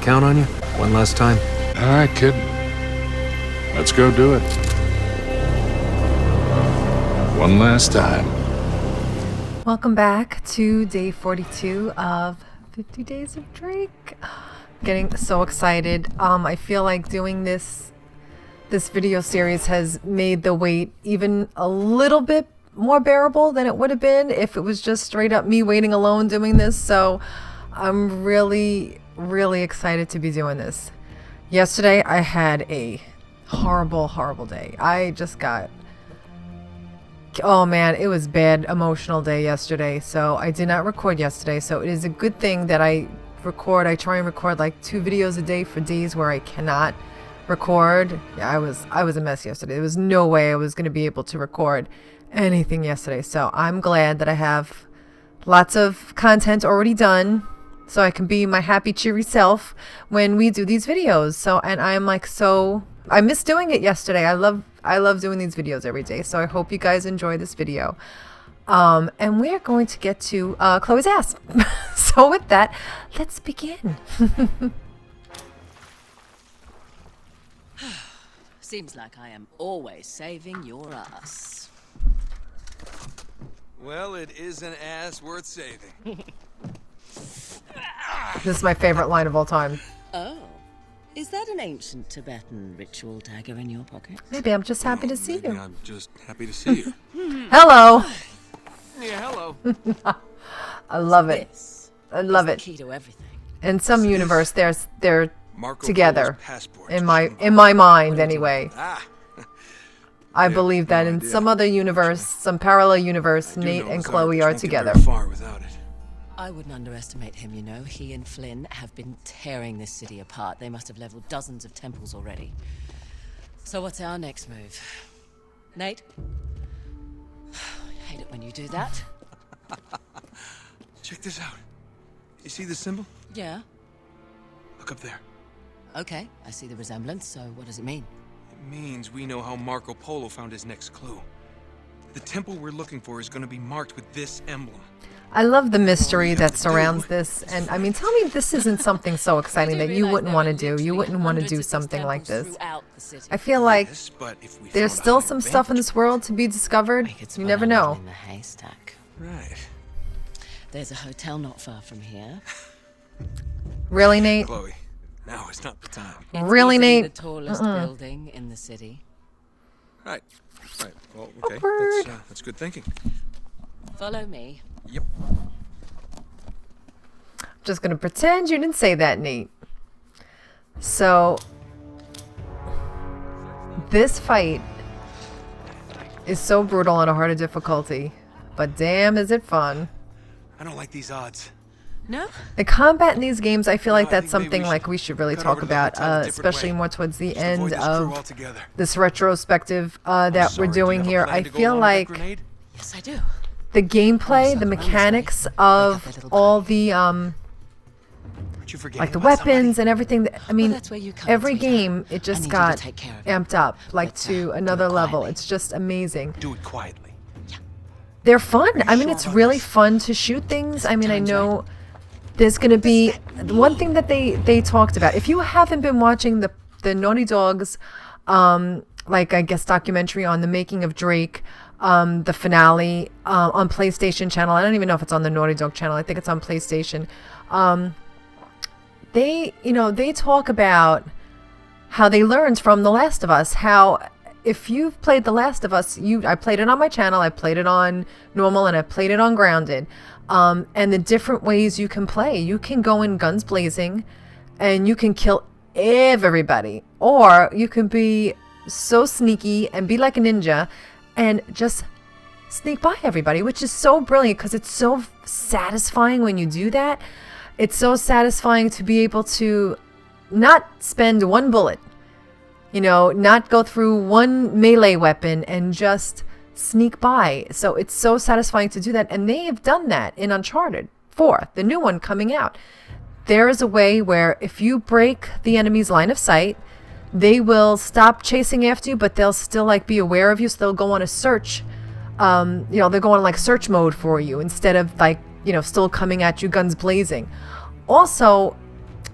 count on you? One last time? All right, kid. Let's go do it. One last time. Welcome back to day 42 of 50 Days of Drake. Getting so excited. I feel like doing this video series has made the wait even a little bit more bearable than it would have been if it was just straight up me waiting alone doing this. So I'm really excited to be doing this. Yesterday I had a horrible day. I just got, oh man, it was bad emotional day yesterday. So I did not record yesterday. So it is a good thing that I try and record like 2 videos a day for days where I cannot record. Yeah, I was a mess yesterday. There was no way I was going to be able to record anything yesterday. So I'm glad that I have lots of content already done, so I can be my happy, cheery self when we do these videos. So, and I'm like, I miss doing it yesterday. I love doing these videos every day. So I hope you guys enjoy this video. And we're going to get to Chloe's ass. So with that, let's begin. Seems like I am always saving your ass. Well, it is an ass worth saving. This is my favorite line of all time. Oh, is that an ancient Tibetan ritual dagger in your pocket? Maybe I'm just happy to see you. I'm just happy to see you. Hello. Yeah, hello. I love it. This I love is the it. key to everything. In some universe, they're Marco together. Polo's passport In to my Shanghai. mind anyway. Ah, I Yeah, believe that no in idea. some other universe, some parallel universe, I do Nate know and Zarek Chloe are won't get together. very far without it. I wouldn't underestimate him, you know. He and Flynn have been tearing this city apart. They must have leveled dozens of temples already. So what's our next move? Nate? I hate it when you do that. Check this out. You see the symbol? Yeah. Look up there. Okay, I see the resemblance, so what does it mean? It means we know how Marco Polo found his next clue. The temple we're looking for is going to be marked with this emblem. I love the mystery that surrounds this. And I mean, tell me this isn't something so exciting that you wouldn't want to do. You wouldn't want to do something like this. I feel like Yes, but if we there's found a still higher some stuff in vantage this world to be discovered. We could You spot never a needle know. in the haystack. Right. There's a hotel not far from here. Really, Nate? Chloe, now is not the time. It's Really, easily Nate? the tallest building in the city. Right. Right. Well, okay. Awkward. That's good thinking. Follow me. Yep. Just gonna pretend you didn't say that, Nate. So this fight is so brutal on a harder difficulty, but damn is it fun. I don't like these odds. No? The combat in these games, I feel like No, I that's think maybe something we like should we should really cut talk over to the about, hotel a different especially way. more towards the Just end avoid this crew of altogether. this retrospective that Sorry, we're do you doing have a here. plan I to go feel along with that like grenade? Yes, I do. the gameplay, Also, the I'm mechanics sorry. of Wake up, little all guy. the Aren't you forgetting like the about weapons somebody? and everything. I mean, that's where you come, every sweetheart. game it I just need you to got take care of it. amped up like But, to do another it level. quietly. It's just amazing. Do it quietly. They're fun. you I mean, sure it's about really this? fun to shoot things. I mean, I Time's know there's going to be one thing that they talked about. If you haven't been watching the Naughty Dogs, like I guess documentary on the making of Drake, the finale on PlayStation channel. I don't even know if it's on the Naughty Dog channel. I think it's on PlayStation. They talk about how they learned from The Last of Us, how if you've played The Last of Us, I played it on my channel, I played it on normal, and I played it on grounded, and the different ways you can play. You can go in guns blazing and you can kill everybody, or you can be so sneaky and be like a ninja and just sneak by everybody, which is so brilliant because it's so satisfying when you do that. It's so satisfying to be able to not spend one bullet, not go through one melee weapon and just sneak by. So it's so satisfying to do that. And they have done that in Uncharted 4, the new one coming out. There is a way where if you break the enemy's line of sight, they will stop chasing after you, but they'll still be aware of you. So they'll go on a search. They'll go on search mode for you instead of still coming at you guns blazing. Also,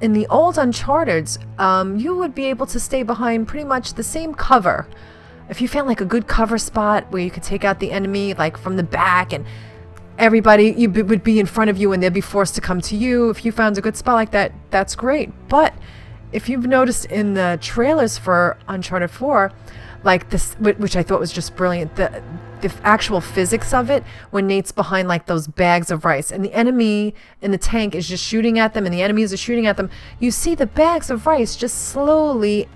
in the old Uncharted's, you would be able to stay behind pretty much the same cover. If you found like a good cover spot where you could take out the enemy like from the back, and everybody would be in front of you and they'd be forced to come to you. If you found a good spot like that, that's great. But if you've noticed in the trailers for Uncharted 4, like this, which I thought was just brilliant, the actual physics of it, when Nate's behind like those bags of rice and the enemy in the tank is just shooting at them and the enemies are shooting at them, you see the bags of rice just slowly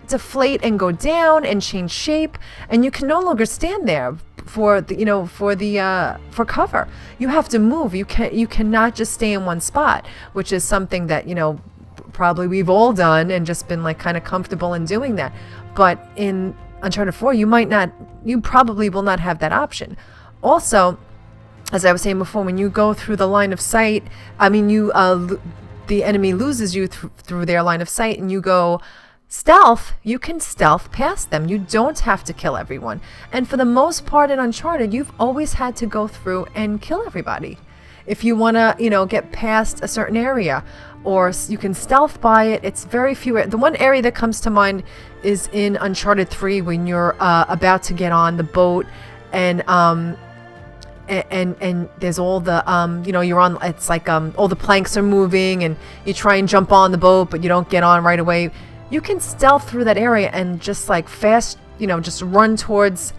deflate and go down and change shape, and you can no longer stand there for for cover. You have to move. You cannot just stay in one spot, which is something that probably we've all done and just been like kind of comfortable in doing that. But in Uncharted 4, you probably will not have that option. Also, as I was saying before, when you go through the line of sight, the enemy loses you through their line of sight, and you go stealth, you can stealth past them. You don't have to kill everyone. And for the most part in Uncharted, you've always had to go through and kill everybody. If you want to, get past a certain area, or you can stealth by it. It's very few. The one area that comes to mind is in Uncharted 3 when you're about to get on the boat, and there's all the you're on. It's like all the planks are moving, and you try and jump on the boat, but you don't get on right away. You can stealth through that area and just like fast, just run towards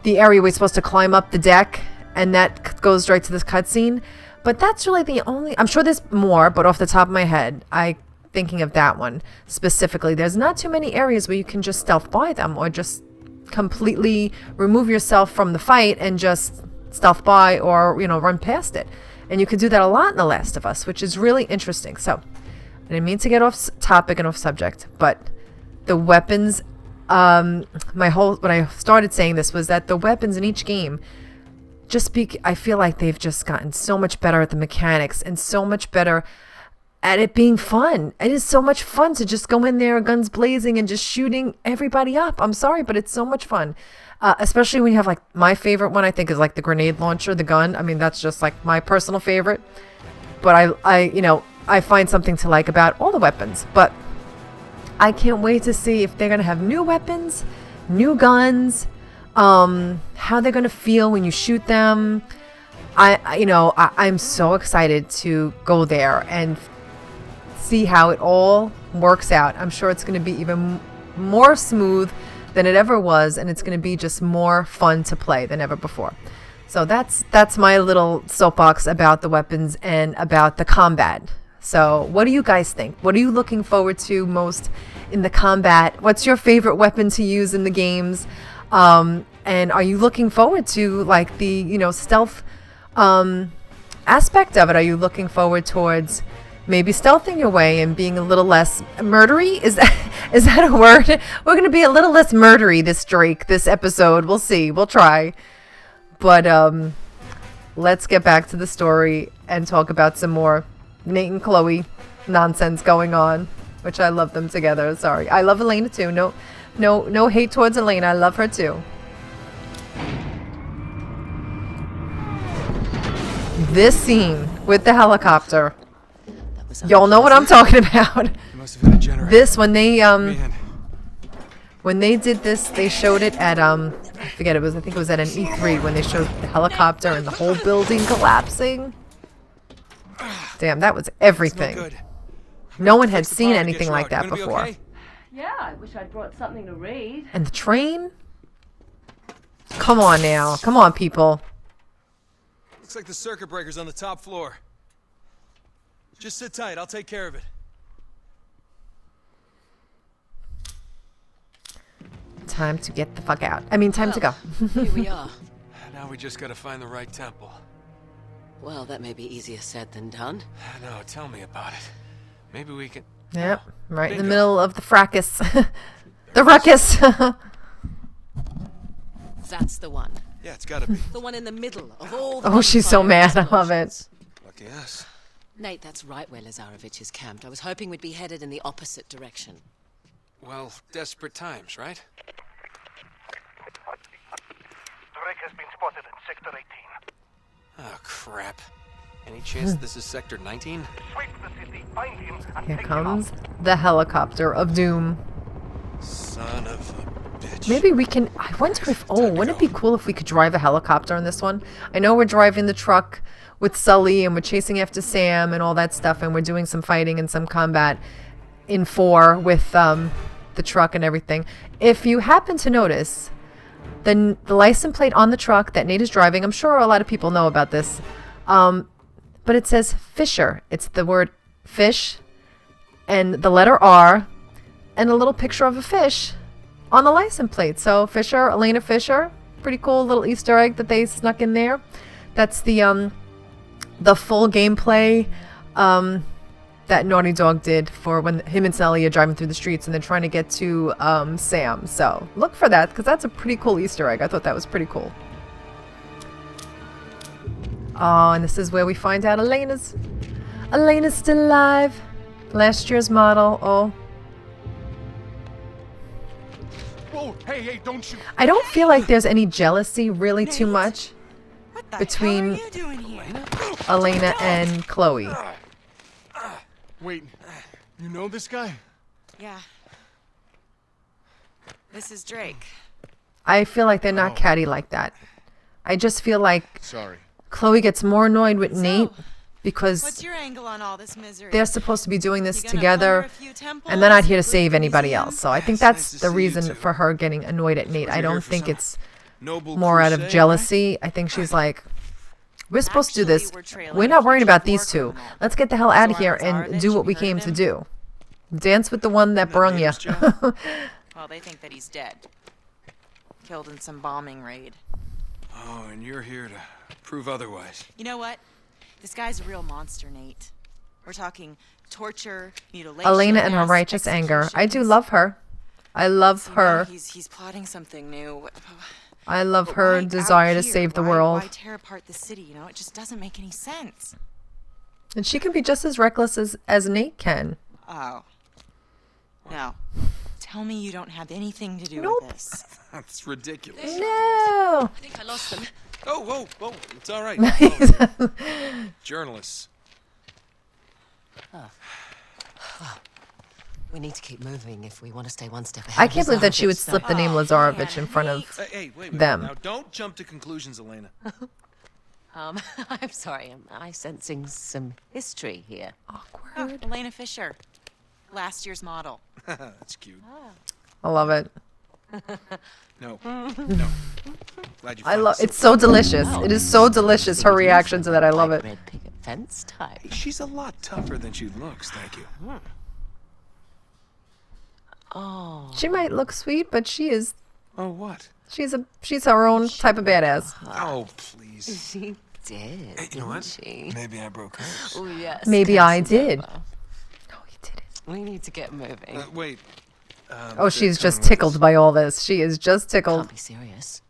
the area we're supposed to climb up the deck, and that goes right to this cutscene. But that's really the only. I'm sure there's more, but off the top of my head, I thinking of that one specifically. There's not too many areas where you can just stealth by them, or just completely remove yourself from the fight and just stealth by, or run past it. And you can do that a lot in The Last of Us, which is really interesting. So I didn't mean to get off topic and off subject, but the weapons. When I started saying this was that the weapons in each game. I feel like they've just gotten so much better at the mechanics and so much better at it being fun. It is so much fun to just go in there, guns blazing, and just shooting everybody up. I'm sorry, but it's so much fun. Especially when you have like my favorite one, I think, is like the grenade launcher, the gun. I mean, that's just like my personal favorite. But I find something to like about all the weapons. But I can't wait to see if they're going to have new weapons, new guns, how they're going to feel when you shoot them. I'm so excited to go there and see how it all works out. I'm sure it's going to be even more smooth than it ever was, and it's going to be just more fun to play than ever before. So that's my little soapbox about the weapons and about the combat. So what do you guys think? What are you looking forward to most in the combat? What's your favorite weapon to use in the games? And are you looking forward to like the stealth aspect of it? Are you looking forward towards maybe stealthing your way and being a little less murdery? Is that a word? We're going to be a little less murdery this episode. We'll see. We'll try. But let's get back to the story and talk about some more Nate and Chloe nonsense going on, which I love them together. Sorry. I love Elena too. No hate towards Elena. I love her too. This scene with the helicopter. Y'all know what I'm talking about. This when they did this, they showed it at I think it was at an E3 when they showed the helicopter and the whole building collapsing. Damn, that was everything. No one had seen anything like that before. Yeah, I wish I'd brought something to read. And the train? Come on now. Come on, people. Looks like the circuit breaker's on the top floor. Just sit tight, I'll take care of it. Time to get the fuck out. I mean, time to go. Here we are. Now we just gotta find the right temple. Well, that may be easier said than done. No, tell me about it. Maybe we can... Yep, right in the middle of the fracas. The ruckus. That's the one. Yeah, it's gotta be. The one in the middle of all the... Oh, she's so mad. I love it. Lucky us. Nate, that's right where Lazarevich is camped. I was hoping we'd be headed in the opposite direction. Well, desperate times, right? Drake has been spotted in Sector 18. Oh, crap. Any chance this is Sector 19? Here comes the helicopter of doom. Son of a bitch. Maybe we can... I wonder if... Oh, wouldn't it be cool if we could drive a helicopter in this one? I know we're driving the truck with Sully and we're chasing after Sam and all that stuff, and we're doing some fighting and some combat in 4 with the truck and everything. If you happen to notice, the license plate on the truck that Nate is driving, I'm sure a lot of people know about this, but it says Fisher. It's the word fish and the letter R and a little picture of a fish on the license plate. So Fisher, Elena Fisher, pretty cool little Easter egg that they snuck in there. That's the full gameplay that Naughty Dog did for when him and Sally are driving through the streets and they're trying to get to Sam. So look for that, because that's a pretty cool Easter egg. I thought that was pretty cool. Oh, and this is where we find out Elena's still alive. Last year's model. Oh. Whoa, hey, don't you... I don't feel like there's any jealousy really too much What the between hell are you doing here? Elena and Chloe. Wait, you know this guy? Yeah. This is Drake. I feel like they're not catty like that. I just feel like Sorry. Chloe gets more annoyed with Nate What's because your angle on all this misery? they're supposed to be doing this You gonna together, plunder a few temples, and they're not here to loot save anybody museums? else. So I think It's nice that's to the see you reason two. for her getting annoyed at Nate. I you're here don't for think some it's Noble more out of crusade, jealousy. I think she's like, we're supposed to do this. Actually, we're trailing We're a not worrying future about war these two. criminal. Let's get the hell out of here Zoran and do what we Zarovich, came heard to him? do. Dance with the one that brung you. Natives, Joe? Well, they think that he's dead. Killed in some bombing raid. Oh, and you're here to prove otherwise. You know what? This guy's a real monster, Nate. We're talking torture, mutilation, Elena and her mass righteous anger. I do executions. love her. I love So now her. He's plotting something new. I love But her why out desire to here? save the Why- world. Why tear apart the city? You know, it just doesn't make any sense. And she can be just as reckless as Nate can. Oh. No. Tell me you don't have anything to do Nope. with this. That's ridiculous. No. I think I lost them. Oh, whoa, it's all right. Journalists. We need to keep moving if we want to stay one step ahead. I of can't believe that she would Lazarovich, slip the name Oh, Lazarovich man. in front of. Hey, wait. Them. Now, don't jump to conclusions, Elena. I'm sorry. Am I sensing some history here? Oh, Awkward. Elena Fisher. Last year's model. That's cute. I love it. No. Glad you I found love. this. It's so delicious. It is so delicious. Her reaction to that, I love it. Red picket fence type. She's a lot tougher than she looks, thank you. Oh, She might look sweet, but she is. Oh, what? She's her own type of badass. Oh, please. she did. Hey, you know what? She? Maybe I broke hers. Oh yes. Maybe I Casanova. did. No, you didn't. We need to get moving. Wait. Oh, she's just tickled by all this. She is just tickled. Can't be serious.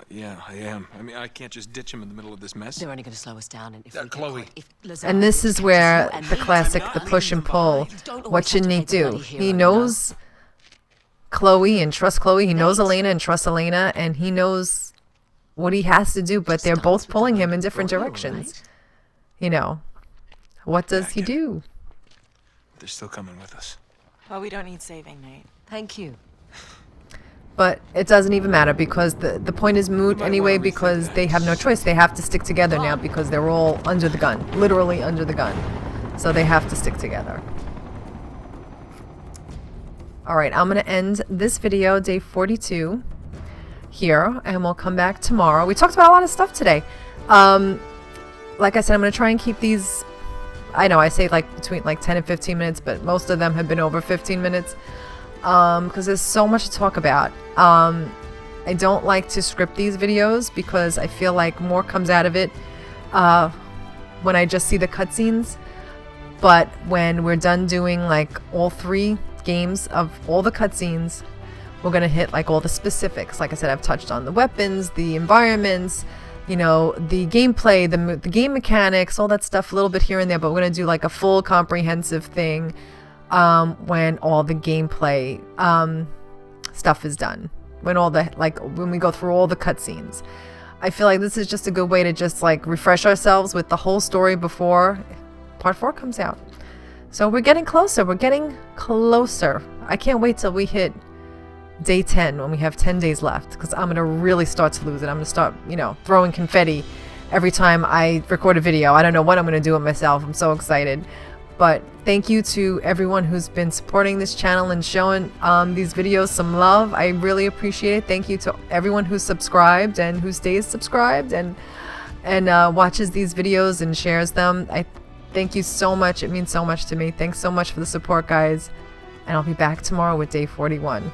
Yeah, I am. I mean, I can't just ditch him in the middle of this mess. They're only going to slow us down, and if we get Chloe. caught- if And this is Lazarovich where catches you the and classic, me, the I'm push and leaving pull. behind. You don't always What should have to Nate play the do? bloody hero, He you know? knows Chloe and trusts Chloe. He knows Nate. Elena and trusts Elena, and he knows what he has to do. But they're Starts both with the pulling him one in who different brought you, directions. right? You know, what does he get it. do? They're still coming with us. Well, we don't need saving, Nate. Thank you. But it doesn't even matter because the point is moot might anyway wanna rethink because that. they have no choice. They have to stick together now because they're all under the gun, literally under the gun. So they have to stick together. All right, I'm going to end this video, day 42, here, and we'll come back tomorrow. We talked about a lot of stuff today. Like I said, I'm going to try and keep these, I know I say like between like 10 and 15 minutes, but most of them have been over 15 minutes because there's so much to talk about. I don't like to script these videos because I feel like more comes out of it when I just see the cutscenes. But when we're done doing like all 3 games of all the cutscenes, we're gonna hit like all the specifics. Like I said, I've touched on the weapons, the environments, you know, the gameplay, the game mechanics, all that stuff, a little bit here and there. But we're gonna do like a full comprehensive thing when all the gameplay stuff is done. When all the when we go through all the cutscenes. I feel like this is just a good way to just like refresh ourselves with the whole story before part 4 comes out. So we're getting closer. We're getting closer. I can't wait till we hit day 10 when we have 10 days left, because I'm gonna really start to lose it. I'm gonna start, you know, throwing confetti every time I record a video. I don't know what I'm gonna do with myself. I'm so excited. But thank you to everyone who's been supporting this channel and showing these videos some love. I really appreciate it. Thank you to everyone who's subscribed and who stays subscribed and watches these videos and shares them. I thank you so much. It means so much to me. Thanks so much for the support, guys. And I'll be back tomorrow with day 41.